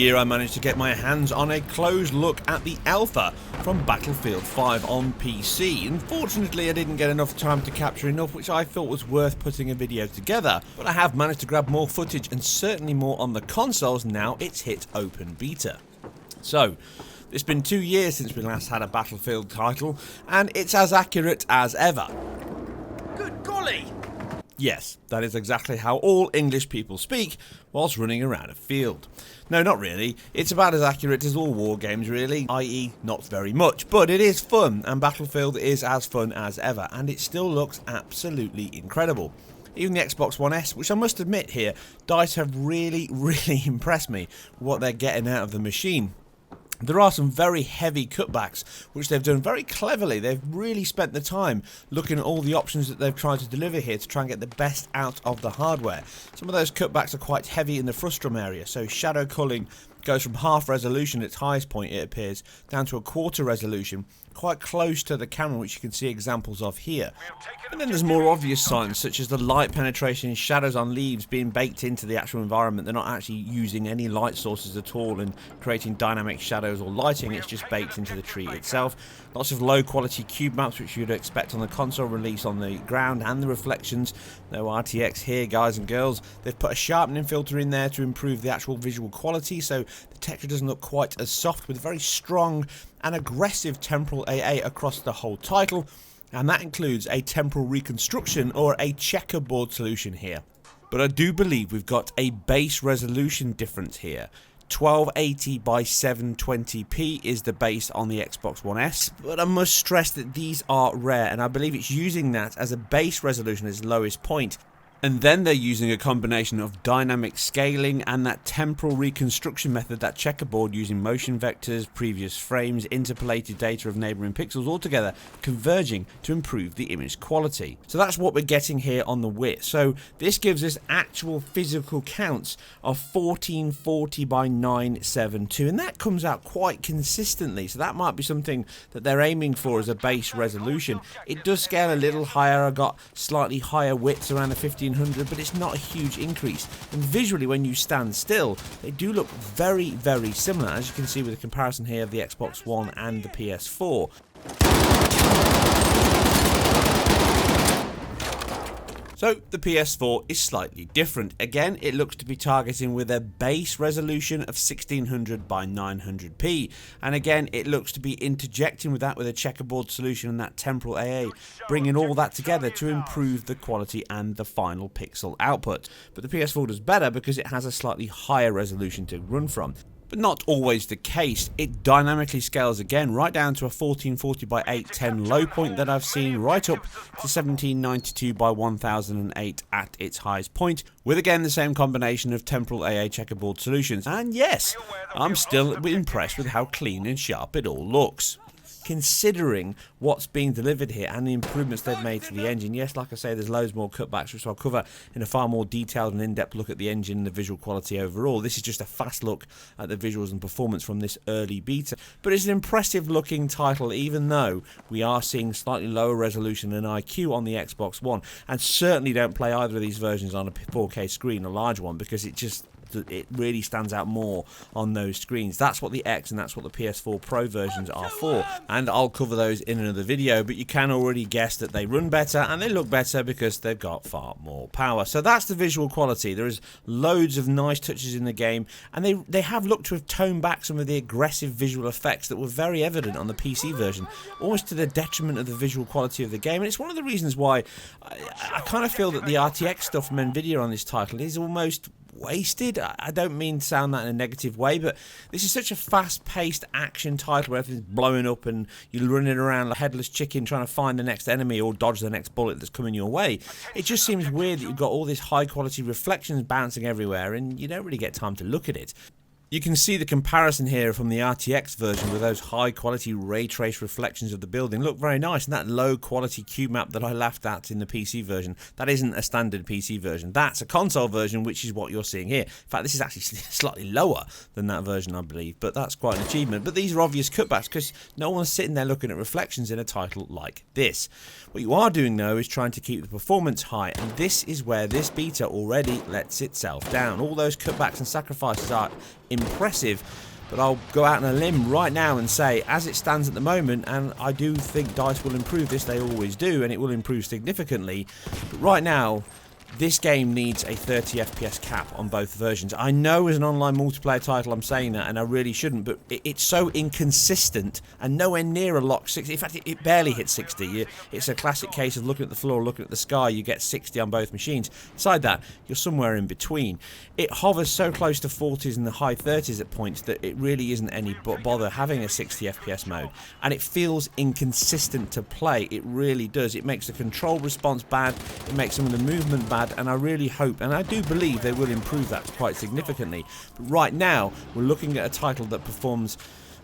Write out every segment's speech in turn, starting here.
year I managed to get my hands on a close look at the alpha from Battlefield 5 on PC. Unfortunately I didn't get enough time to capture enough which I thought was worth putting a video together, but I have managed to grab more footage and certainly more on the consoles now it's hit open beta. So, it's been 2 years since we last had a Battlefield title, and it's as accurate as ever. Good golly! Yes, that is exactly how all English people speak whilst running around a field. No, not really. It's about as accurate as all war games really, i.e. not very much, but it is fun, and Battlefield is as fun as ever, and it still looks absolutely incredible. Even the Xbox One S, which I must admit here, DICE have really impressed me with what they're getting out of the machine. There are some very heavy cutbacks, which they've done very cleverly. They've really spent the time looking at all the options that they've tried to deliver here to try and get the best out of the hardware. Some of those cutbacks are quite heavy in the frustum area, so shadow culling goes from half resolution at its highest point, it appears, down to a quarter resolution, quite close to the camera, which you can see examples of here. And then there's more obvious signs, such as the light penetration in shadows on leaves being baked into the actual environment. They're not actually using any light sources at all and creating dynamic shadows or lighting, it's just baked into the tree itself. Lots of low quality cube maps, which you'd expect on the console release on the ground, and the reflections. No RTX here, guys and girls. They've put a sharpening filter in there to improve the actual visual quality, so the texture doesn't look quite as soft, with very strong and aggressive temporal AA across the whole title, and that includes a temporal reconstruction or a checkerboard solution here. But I do believe we've got a base resolution difference here. 1280 by 720p is the base on the Xbox One S, but I must stress that these are rare, and I believe it's using that as a base resolution at its lowest point. And then they're using a combination of dynamic scaling and that temporal reconstruction method, that checkerboard, using motion vectors, previous frames, interpolated data of neighbouring pixels, all together converging to improve the image quality. So that's what we're getting here on the width. So this gives us actual physical counts of 1440 by 972, and that comes out quite consistently. So that might be something that they're aiming for as a base resolution. It does scale a little higher. I got slightly higher widths around the 1500, but it's not a huge increase, and visually when you stand still they do look very similar, as you can see with the comparison here of the Xbox One and the PS4. So the PS4 is slightly different. Again, it looks to be targeting with a base resolution of 1600 by 900p, and again it looks to be interjecting with that with a checkerboard solution and that temporal AA, bringing all that together to improve the quality and the final pixel output. But the PS4 does better because it has a slightly higher resolution to run from. But not always the case. It dynamically scales again right down to a 1440 by 810 low point that I've seen, right up to 1792 by 1008 at its highest point, with again the same combination of temporal AA checkerboard solutions. And yes, I'm still impressed with how clean and sharp it all looks, considering what's being delivered here and the improvements they've made to the engine. Yes, like I say, there's loads more cutbacks, which I'll cover in a far more detailed and in-depth look at the engine and the visual quality overall. This is just a fast look at the visuals and performance from this early beta, but it's an impressive looking title, even though we are seeing slightly lower resolution and IQ on the Xbox One, and certainly don't play either of these versions on a 4K screen, a large one, because it really stands out more on those screens. That's what the X and that's what the PS4 Pro versions are for, and I'll cover those in another video, but you can already guess that they run better and they look better because they've got far more power. So that's the visual quality. There is loads of nice touches in the game, and they have looked to have toned back some of the aggressive visual effects that were very evident on the PC version, almost to the detriment of the visual quality of the game. And it's one of the reasons why I kind of feel that the RTX stuff from Nvidia on this title is almost wasted. I don't mean to sound that in a negative way, but this is such a fast-paced action title where everything's blowing up and you're running around like a headless chicken trying to find the next enemy or dodge the next bullet that's coming your way. It just seems weird that you've got all these high-quality reflections bouncing everywhere and you don't really get time to look at it. You can see the comparison here from the RTX version with those high quality ray trace reflections of the building. Look very nice, and that low quality cube map that I laughed at in the PC version, that isn't a standard PC version. That's a console version, which is what you're seeing here. In fact, this is actually slightly lower than that version, I believe, but that's quite an achievement. But these are obvious cutbacks because no one's sitting there looking at reflections in a title like this. What you are doing though is trying to keep the performance high, and this is where this beta already lets itself down. All those cutbacks and sacrifices are impressive. But I'll go out on a limb right now and say, as it stands at the moment, and I do think DICE will improve this, they always do, and it will improve significantly. But right now, this game needs a 30 FPS cap on both versions. I know as an online multiplayer title I'm saying that, and I really shouldn't, but it's so inconsistent and nowhere near a lock 60. In fact, it barely hits 60. It's a classic case of looking at the floor, looking at the sky, you get 60 on both machines. Beside that, you're somewhere in between. It hovers so close to 40s and the high 30s at points that it really isn't any bother having a 60 FPS mode. And it feels inconsistent to play. It really does. It makes the control response bad. It makes some of the movement bad. And I really hope, and I do believe they will improve that quite significantly. But right now, we're looking at a title that performs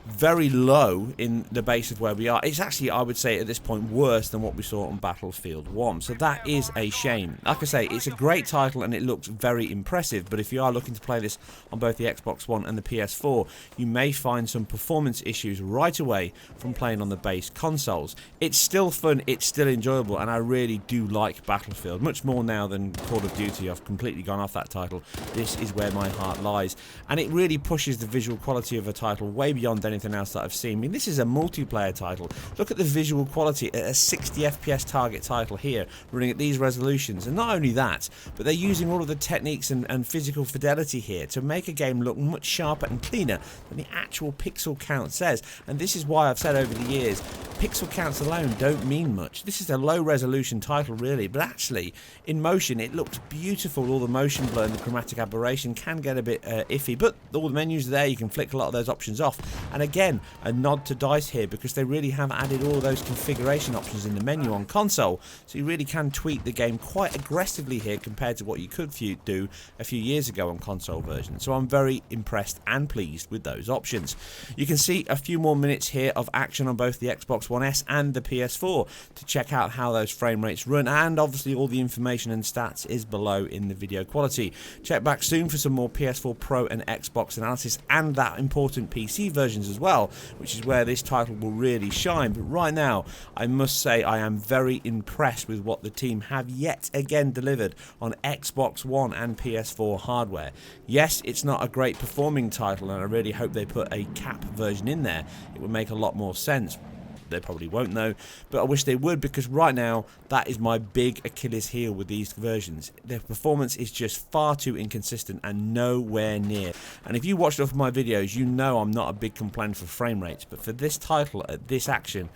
very low in the base of where we are. It's actually, I would say at this point, worse than what we saw on Battlefield 1. So that is a shame. Like I say, it's a great title and it looks very impressive, but if you are looking to play this on both the Xbox One and the PS4, you may find some performance issues right away from playing on the base consoles. It's still fun, it's still enjoyable, and I really do like Battlefield, much more now than Call of Duty. I've completely gone off that title. This is where my heart lies, and it really pushes the visual quality of a title way beyond anything else that I've seen. I mean, this is a multiplayer title. Look at the visual quality, a 60 FPS target title here, running at these resolutions. And not only that, but they're using all of the techniques and physical fidelity here to make a game look much sharper and cleaner than the actual pixel count says. And this is why I've said over the years, pixel counts alone don't mean much. This is a low resolution title really, but actually in motion it looks beautiful. All the motion blur and the chromatic aberration can get a bit iffy, but all the menus are there. You can flick a lot of those options off. And again, a nod to DICE here, because they really have added all those configuration options in the menu on console, so you really can tweak the game quite aggressively here compared to what you could do a few years ago on console versions. So I'm very impressed and pleased with those options. You can see a few more minutes here of action on both the Xbox One S and the PS4 to check out how those frame rates run, and obviously all the information and stats is below in the video quality. Check back soon for some more PS4 Pro and Xbox analysis and that important PC versions as well, which is where this title will really shine. But right now, I must say I am very impressed with what the team have yet again delivered on Xbox One and PS4 hardware. Yes, it's not a great performing title, and I really hope they put a cap version in there. It would make a lot more sense. They probably won't though, but I wish they would, because right now that is my big Achilles heel with these versions. Their performance is just far too inconsistent and nowhere near. And if you watched enough of my videos, you know I'm not a big complainer for frame rates, but for this title at this action,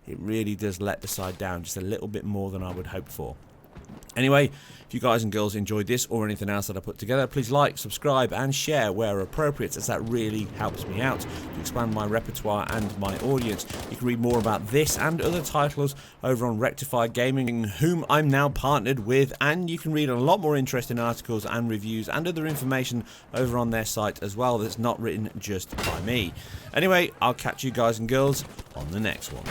it really does let the side down just a little bit more than I would hope for. Anyway, if you guys and girls enjoyed this or anything else that I put together, please like, subscribe and share where appropriate, as that really helps me out to expand my repertoire and my audience. You can read more about this and other titles over on Rectified Gaming, whom I'm now partnered with, and you can read a lot more interesting articles and reviews and other information over on their site as well that's not written just by me. Anyway, I'll catch you guys and girls on the next one.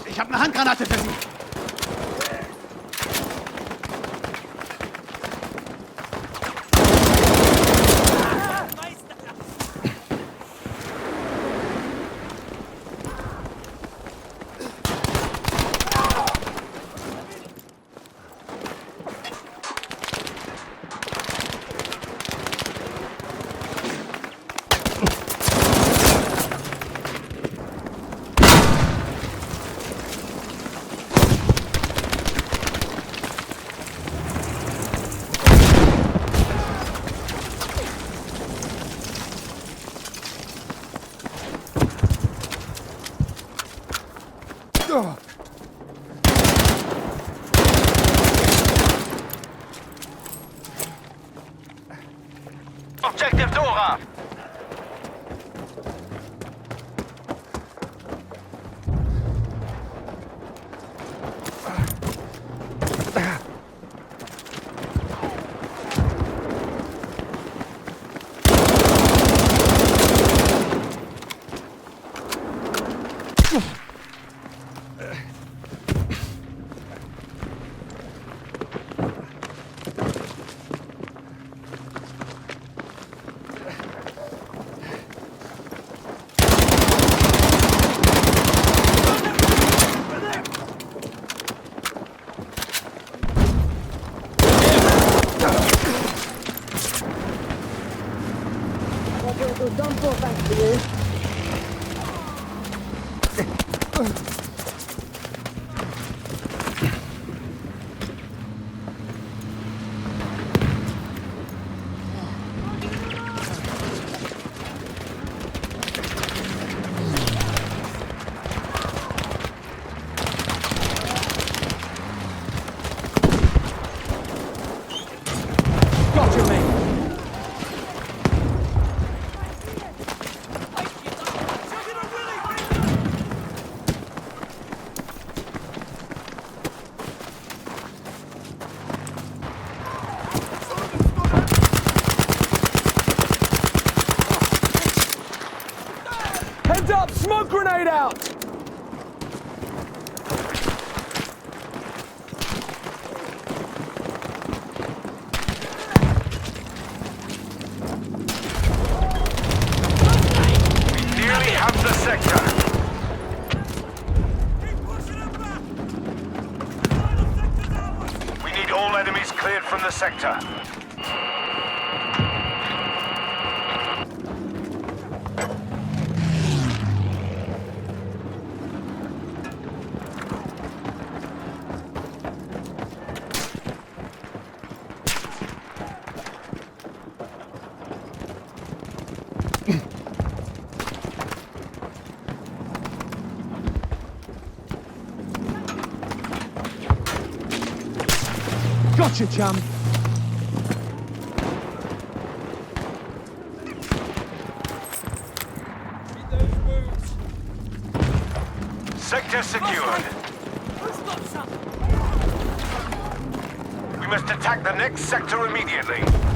Ich habe eine Handgranate für Sie. Objective Dora! it was done for, thanks to you. Gotcha, mate. Heads up! Smoke grenade out! Nearly have the sector. We need all enemies cleared from the sector. Gotcha, chum. Sector secured. We must attack the next sector immediately.